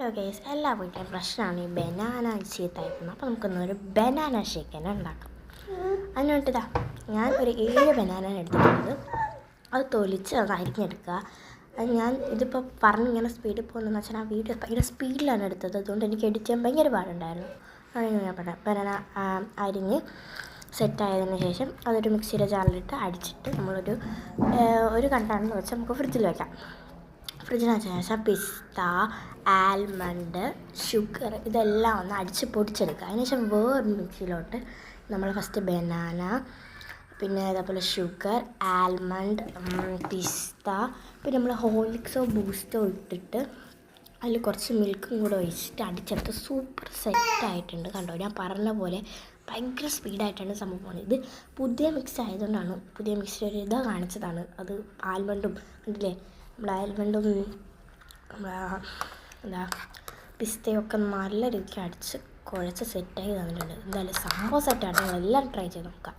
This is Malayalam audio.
ഹലോ ഗൈസ്, എല്ലാ വീട്ടിലും പ്രശ്നമാണ് ഈ ബനാന ചീത്തായിരിക്കുന്നത്. അപ്പോൾ നമുക്കൊന്നൊരു ബനാന ഷേക്ക് തന്നെ ഉണ്ടാക്കാം. അതിനോട്ടിതാ ഞാൻ ഒരു 7 ബനാന എടുത്തിട്ടുണ്ട്. അത് തൊലിച്ച് അത് അരിഞ്ഞെടുക്കുക. അത് ഞാൻ ഇതിപ്പോൾ പറഞ്ഞിങ്ങനെ സ്പീഡിൽ പോകുന്നതെന്ന് വെച്ചാൽ ആ വീഡിയോ ഭയങ്കര സ്പീഡിലാണ് എടുത്തത്. അതുകൊണ്ട് എനിക്ക് എഡിറ്റ് ചെയ്യാൻ ഭയങ്കര പാടുണ്ടായിരുന്നു. ഞാൻ പറയാം, ബനാന അരിഞ്ഞ് സെറ്റായതിന് ശേഷം അതൊരു മിക്സിയുടെ ജാറിലിട്ട് അടിച്ചിട്ട് ഒരു കണ്ടാണെന്ന് വെച്ചാൽ നമുക്ക് ഫ്രിഡ്ജിൽ വയ്ക്കാം. ഫ്രിഡ്ജിന് വെച്ച ശേഷം പിസ്ത, ആൽമണ്ട്, ഷുഗർ ഇതെല്ലാം ഒന്ന് അടിച്ച് പൊടിച്ചെടുക്കുക. അതിനുശേഷം വേറൊരു മിക്സിയിലോട്ട് നമ്മൾ ഫസ്റ്റ് ബനാന, പിന്നെ അതേപോലെ ഷുഗർ, ആൽമണ്ട്, പിസ്ത, പിന്നെ നമ്മൾ ഹോർലിക്സോ ബൂസ്റ്റോ ഇട്ടിട്ട് അതിൽ കുറച്ച് മിൽക്കും കൂടെ ഒഴിച്ചിട്ട് അടിച്ചെടുത്ത് സൂപ്പർ സെറ്റായിട്ടുണ്ട്. കണ്ടോ, ഞാൻ പറഞ്ഞ പോലെ ഭയങ്കര സ്പീഡായിട്ടാണ് സംഭവം പോകുന്നത്. ഇത് പുതിയ മിക്സ് ആയതുകൊണ്ടാണ്, പുതിയ മിക്സിൻ്റെ ഒരു ഇതാ കാണിച്ചതാണ്. അത് ആൽമണ്ടും കണ്ടില്ലേ, നമ്മുടെ ആൽമണ്ടും എന്താ പിസ്തയൊക്കെ നല്ല രീതിക്ക് അടിച്ച് കുഴച്ച് സെറ്റായി തന്നിട്ടുണ്ട്. എന്തായാലും സംഭവം സെറ്റാണ്. എല്ലാവരും ട്രൈ ചെയ്ത് നോക്കാം.